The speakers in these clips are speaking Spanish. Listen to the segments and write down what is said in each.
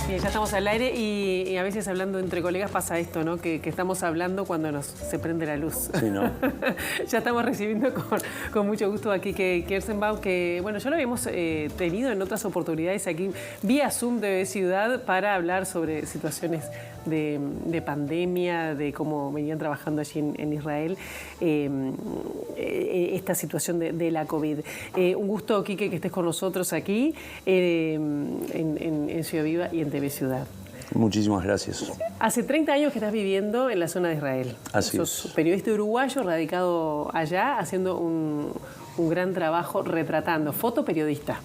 Bien, ya estamos al aire y a veces hablando entre colegas pasa esto, ¿no? Que estamos hablando cuando se prende la luz. Sí, ¿no? Ya estamos recibiendo con mucho gusto aquí que Kersenbaum, que bueno, ya lo habíamos tenido en otras oportunidades aquí vía Zoom de Ciudad para hablar sobre situaciones de pandemia, de cómo venían trabajando allí en Israel, esta situación de la COVID. Un gusto, Quique, que estés con nosotros aquí en Ciudad Viva y en TV Ciudad. Muchísimas gracias. Hace 30 años que estás viviendo en la zona de Israel. Así Sos es. periodista uruguayo, radicado allá, haciendo un gran trabajo retratando, fotoperiodista.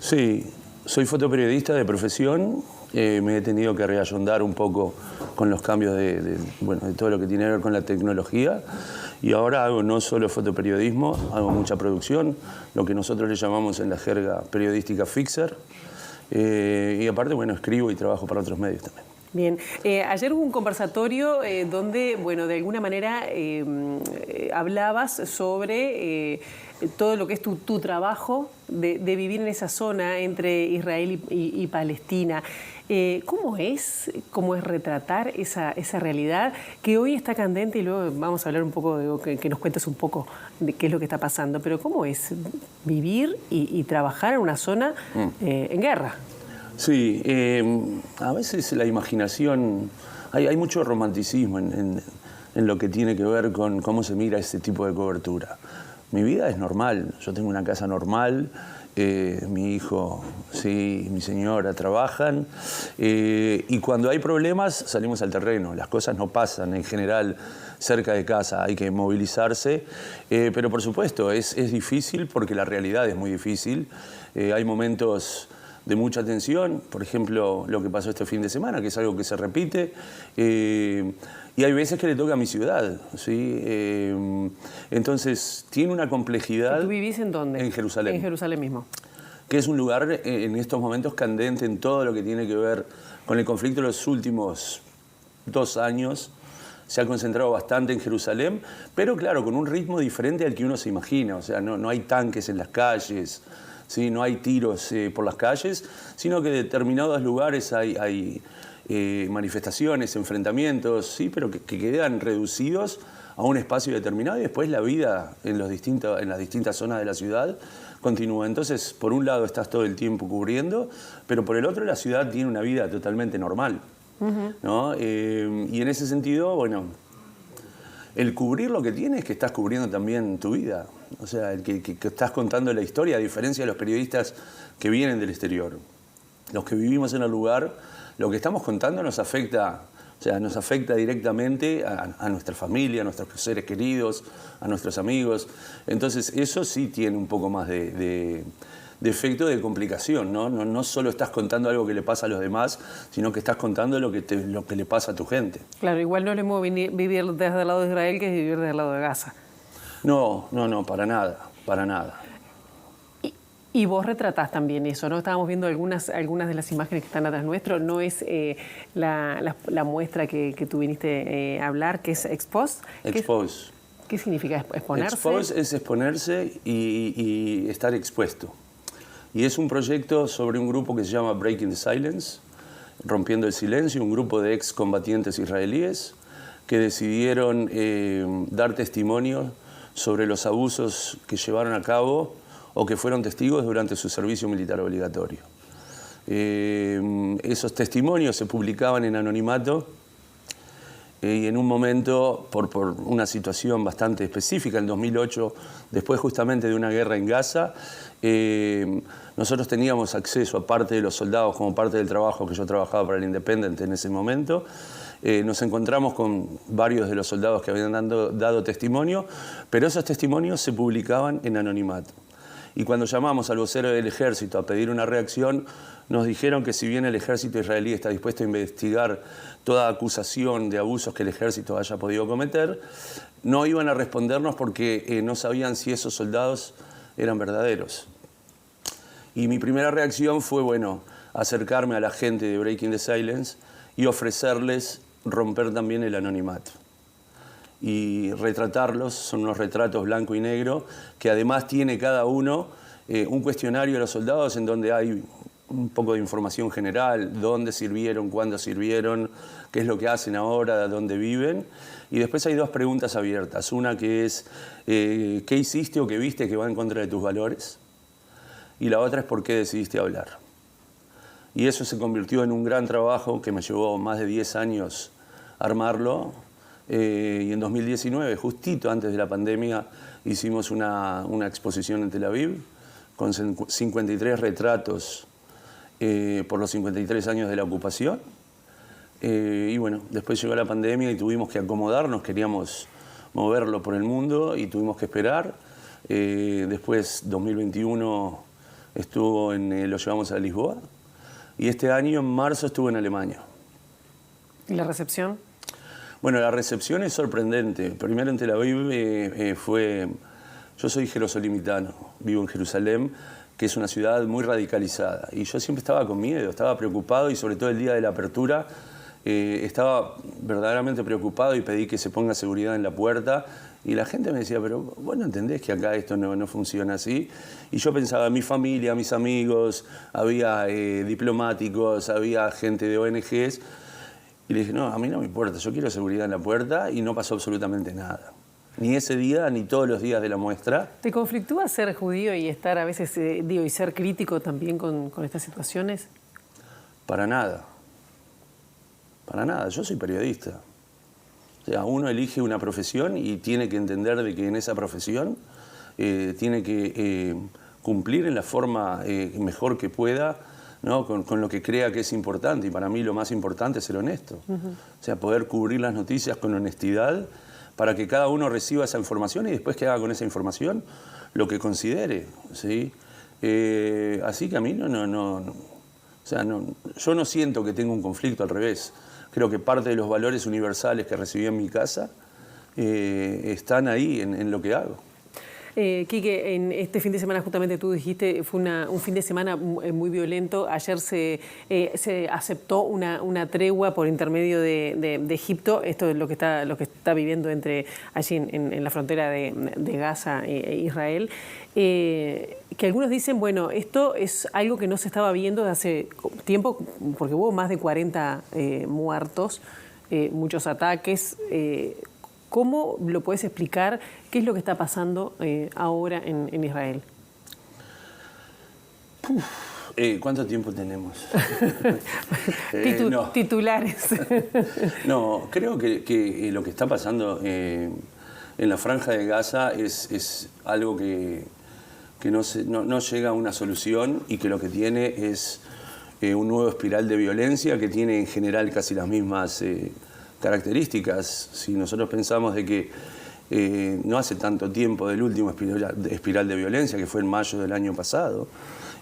Sí, soy fotoperiodista de profesión. Me he tenido que reayondar un poco con los cambios de todo lo que tiene que ver con la tecnología. Y ahora hago no solo fotoperiodismo, hago mucha producción, lo que nosotros le llamamos en la jerga periodística fixer. Y aparte, bueno, escribo y trabajo para otros medios también. Bien, ayer hubo un conversatorio donde, bueno, de alguna manera hablabas sobre todo lo que es tu trabajo de vivir en esa zona entre Israel y Palestina. ¿Cómo es retratar esa realidad que hoy está candente? Y luego vamos a hablar un poco, que nos cuentes un poco de qué es lo que está pasando. Pero ¿cómo es vivir y trabajar en una zona en guerra? Sí, a veces la imaginación, hay mucho romanticismo en lo que tiene que ver con cómo se mira este tipo de cobertura. Mi vida es normal, yo tengo una casa normal, mi hijo, sí, mi señora trabajan, y cuando hay problemas salimos al terreno, las cosas no pasan en general cerca de casa, hay que movilizarse, pero por supuesto es difícil porque la realidad es muy difícil, hay momentos de mucha tensión, por ejemplo, lo que pasó este fin de semana, que es algo que se repite, y hay veces que le toca a mi ciudad, ¿sí? Entonces, tiene una complejidad. ¿Tú vivís en dónde? En Jerusalén. En Jerusalén mismo. Que es un lugar en estos momentos candente en todo lo que tiene que ver con el conflicto de los últimos 2 años. Se ha concentrado bastante en Jerusalén, pero claro, con un ritmo diferente al que uno se imagina. O sea, no hay tanques en las calles, ¿sí? No hay tiros por las calles, sino que en determinados lugares hay manifestaciones, enfrentamientos, ¿sí? Pero que quedan reducidos a un espacio determinado y después la vida en las distintas zonas de la ciudad continúa. Entonces, por un lado estás todo el tiempo cubriendo, pero por el otro la ciudad tiene una vida totalmente normal, ¿no? Y en ese sentido, bueno, el cubrir lo que tiene es que estás cubriendo también tu vida. O sea, el que estás contando la historia, a diferencia de los periodistas que vienen del exterior. Los que vivimos en el lugar, lo que estamos contando nos afecta, o sea, nos afecta directamente a nuestra familia, a nuestros seres queridos, a nuestros amigos. Entonces, eso sí tiene un poco más de efecto de complicación, ¿no? No solo estás contando algo que le pasa a los demás, sino que estás contando lo que le pasa a tu gente. Claro, igual no es lo mismo vivir desde el lado de Israel que vivir desde el lado de Gaza. No, para nada, para nada. Y vos retratás también eso, ¿no? Estábamos viendo algunas de las imágenes que están atrás nuestro. No es la muestra que tú viniste a hablar, que es Expose. Expose. ¿Qué significa exponerse? Expose es exponerse y estar expuesto. Y es un proyecto sobre un grupo que se llama Breaking the Silence, Rompiendo el Silencio, un grupo de excombatientes israelíes que decidieron dar testimonio sobre los abusos que llevaron a cabo o que fueron testigos durante su servicio militar obligatorio. Esos testimonios se publicaban en anonimato y en un momento, por una situación bastante específica, en 2008, después justamente de una guerra en Gaza, nosotros teníamos acceso a parte de los soldados, como parte del trabajo que yo trabajaba para el Independent en ese momento. Nos encontramos con varios de los soldados que habían dado testimonio, pero esos testimonios se publicaban en anonimato. Y cuando llamamos al vocero del ejército a pedir una reacción, nos dijeron que si bien el ejército israelí está dispuesto a investigar toda acusación de abusos que el ejército haya podido cometer, no iban a respondernos porque no sabían si esos soldados eran verdaderos. Y mi primera reacción fue, bueno, acercarme a la gente de Breaking the Silence y ofrecerles romper también el anonimato. Y retratarlos, son unos retratos blanco y negro, que además tiene cada uno un cuestionario de los soldados en donde hay un poco de información general, dónde sirvieron, cuándo sirvieron, qué es lo que hacen ahora, dónde viven. Y después hay 2 preguntas abiertas. Una que es, ¿qué hiciste o qué viste que va en contra de tus valores? Y la otra es, ¿por qué decidiste hablar? Y eso se convirtió en un gran trabajo que me llevó más de 10 años armarlo. Y en 2019, justito antes de la pandemia, hicimos una exposición en Tel Aviv con 53 retratos por los 53 años de la ocupación. Y bueno, después llegó la pandemia y tuvimos que acomodarnos, queríamos moverlo por el mundo y tuvimos que esperar. Después, 2021, lo llevamos a Lisboa y este año, en marzo, estuvo en Alemania. ¿Y la recepción? Bueno, la recepción es sorprendente. Primero en Tel Aviv yo soy jerosolimitano, vivo en Jerusalén, que es una ciudad muy radicalizada. Y yo siempre estaba con miedo, estaba preocupado y sobre todo el día de la apertura estaba verdaderamente preocupado y pedí que se ponga seguridad en la puerta. Y la gente me decía, pero vos no entendés que acá esto no funciona así. Y yo pensaba, mi familia, mis amigos, había diplomáticos, había gente de ONGs. Y le dije, no, a mí no me importa, yo quiero seguridad en la puerta y no pasó absolutamente nada. Ni ese día, ni todos los días de la muestra. ¿Te conflictúa ser judío y estar a veces, y ser crítico también con estas situaciones? Para nada. Para nada. Yo soy periodista. O sea, uno elige una profesión y tiene que entender de que en esa profesión tiene que cumplir en la forma mejor que pueda, ¿no? Con lo que crea que es importante. Y para mí lo más importante es ser honesto. O sea, poder cubrir las noticias con honestidad para que cada uno reciba esa información y después que haga con esa información lo que considere, ¿sí? Así que a mí yo no siento que tenga un conflicto, al revés. Creo que parte de los valores universales que recibí en mi casa están ahí en lo que hago. Quique, en este fin de semana, justamente tú dijiste, fue un fin de semana muy violento. Ayer se aceptó una tregua por intermedio de Egipto. Esto es lo que está viviendo allí en la frontera de Gaza e Israel. Que algunos dicen, bueno, esto es algo que no se estaba viendo desde hace tiempo, porque hubo más de 40 muertos, muchos ataques. ¿Cómo lo puedes explicar? ¿Qué es lo que está pasando ahora en Israel? ¿Cuánto tiempo tenemos? No. Titulares. No, creo que lo que está pasando en la Franja de Gaza es algo que no llega a una solución y que lo que tiene es un nuevo espiral de violencia que tiene en general casi las mismas características. Si nosotros pensamos de que no hace tanto tiempo del último espiral de violencia, que fue en mayo del año pasado,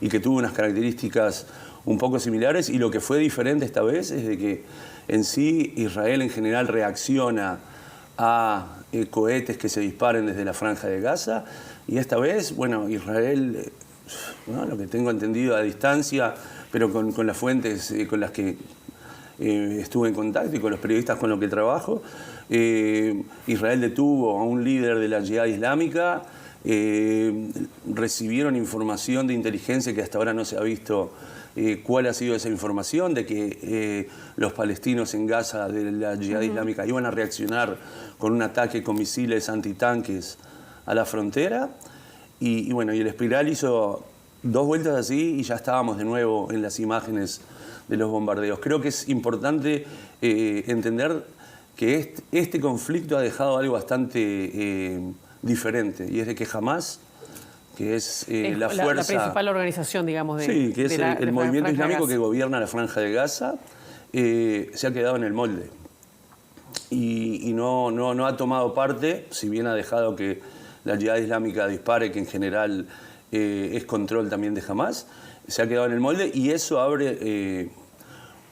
y que tuvo unas características un poco similares, y lo que fue diferente esta vez es de que en sí Israel en general reacciona a cohetes que se disparen desde la Franja de Gaza, y esta vez, bueno, Israel, ¿no? Lo que tengo entendido a distancia, pero con las fuentes con las que estuve en contacto y con los periodistas con los que trabajo, Israel detuvo a un líder de la Yihad Islámica, recibieron información de inteligencia que hasta ahora no se ha visto cuál ha sido esa información, de que los palestinos en Gaza de la Yihad Islámica iban a reaccionar con un ataque con misiles antitanques a la frontera, y bueno, y el espiral hizo 2 vueltas así y ya estábamos de nuevo en las imágenes de los bombardeos. Creo que es importante entender que este conflicto ha dejado algo bastante diferente, y es de que Hamas, que es la fuerza... La principal organización, digamos, sí, que es el movimiento islámico que gobierna la Franja de Gaza, se ha quedado en el molde. Y no ha tomado parte, si bien ha dejado que la Yihad Islámica dispare, que en general es control también de Hamas, se ha quedado en el molde, y eso abre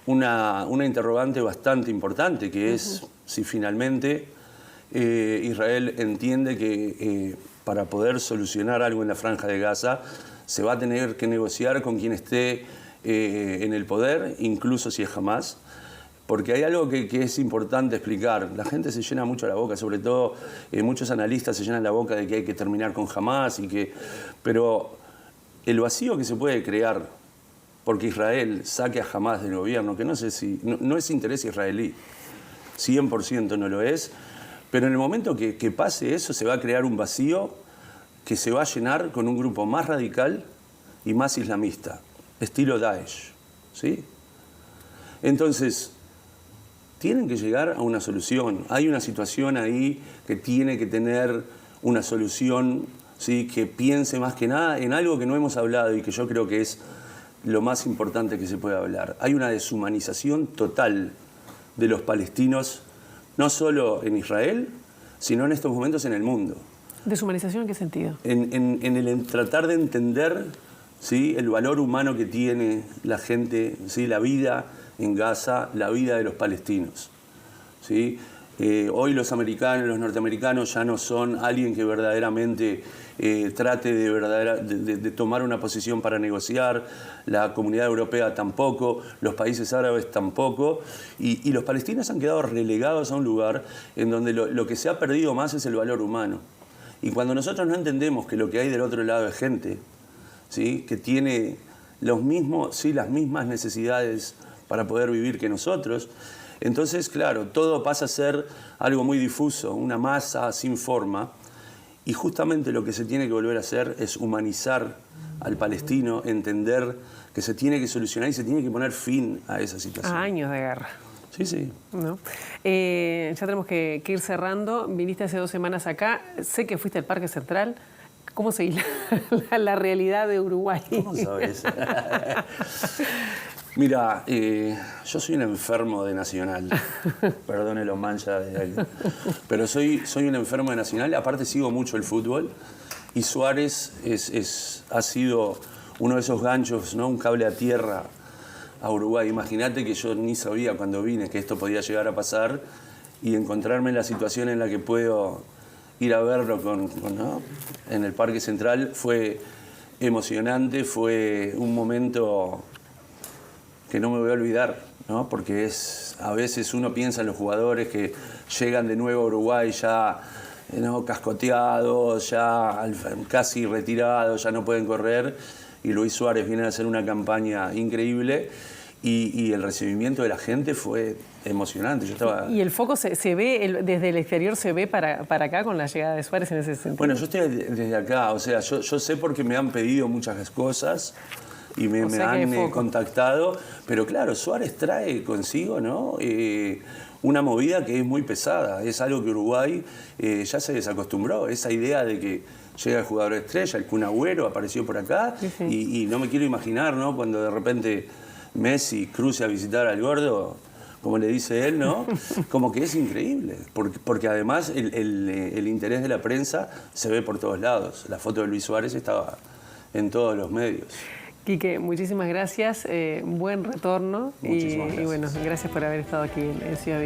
una interrogante bastante importante, que es si finalmente Israel entiende que para poder solucionar algo en la Franja de Gaza se va a tener que negociar con quien esté en el poder, incluso si es Hamas. Porque hay algo que es importante explicar. La gente se llena mucho la boca, sobre todo muchos analistas se llenan la boca de que hay que terminar con Hamas, pero el vacío que se puede crear porque Israel saque a Hamás del gobierno, que no sé si no es interés israelí, 100% no lo es, pero en el momento que pase eso se va a crear un vacío que se va a llenar con un grupo más radical y más islamista, estilo Daesh, ¿sí? Entonces, tienen que llegar a una solución. Hay una situación ahí que tiene que tener una solución, ¿sí? Que piense más que nada en algo que no hemos hablado y que yo creo que es lo más importante que se puede hablar. Hay una deshumanización total de los palestinos, no solo en Israel, sino en estos momentos en el mundo. ¿Deshumanización en qué sentido? En tratar de entender, ¿sí? El valor humano que tiene la gente, ¿sí? La vida en Gaza, la vida de los palestinos, ¿sí? Hoy los americanos, los norteamericanos ya no son alguien que verdaderamente trate de tomar una posición para negociar, la comunidad europea tampoco, los países árabes tampoco, y los palestinos han quedado relegados a un lugar en donde lo que se ha perdido más es el valor humano. Y cuando nosotros no entendemos que lo que hay del otro lado es gente, ¿sí? Que tiene los mismos, ¿sí? Las mismas necesidades para poder vivir que nosotros, entonces, claro, todo pasa a ser algo muy difuso, una masa sin forma, y justamente lo que se tiene que volver a hacer es humanizar al palestino, entender que se tiene que solucionar y se tiene que poner fin a esa situación. A años de guerra. Sí, sí. ¿No? Ya tenemos que ir cerrando. Viniste hace 2 semanas acá. Sé que fuiste al Parque Central. ¿Cómo seguís la realidad de Uruguay? ¿Cómo sabes? Mira, yo soy un enfermo de Nacional. Perdone los manchas de alguien. Pero soy un enfermo de Nacional. Aparte sigo mucho el fútbol. Y Suárez ha sido uno de esos ganchos, ¿no? Un cable a tierra a Uruguay. Imagínate que yo ni sabía cuando vine que esto podía llegar a pasar y encontrarme en la situación en la que puedo ir a verlo ¿no? En el Parque Central fue emocionante, fue un momento que no me voy a olvidar, ¿no? Porque a veces uno piensa en los jugadores que llegan de nuevo a Uruguay ya, ¿no? Cascoteados, ya casi retirados, ya no pueden correr, y Luis Suárez viene a hacer una campaña increíble y el recibimiento de la gente fue emocionante. Yo estaba... ¿Y el foco se ve, desde el exterior se ve para acá con la llegada de Suárez en ese sentido? Bueno, yo estoy desde acá, o sea, yo sé porque me han pedido muchas cosas y me han contactado, pero claro, Suárez trae consigo, ¿no? Una movida que es muy pesada, es algo que Uruguay ya se desacostumbró, esa idea de que llega el jugador estrella, el Kun Agüero apareció por acá, y no me quiero imaginar, ¿no? Cuando de repente Messi cruce a visitar al gordo, como le dice él, ¿no? Como que es increíble, porque además el interés de la prensa se ve por todos lados. La foto de Luis Suárez estaba en todos los medios. Quique, muchísimas gracias, buen retorno y bueno, gracias por haber estado aquí en Ciudad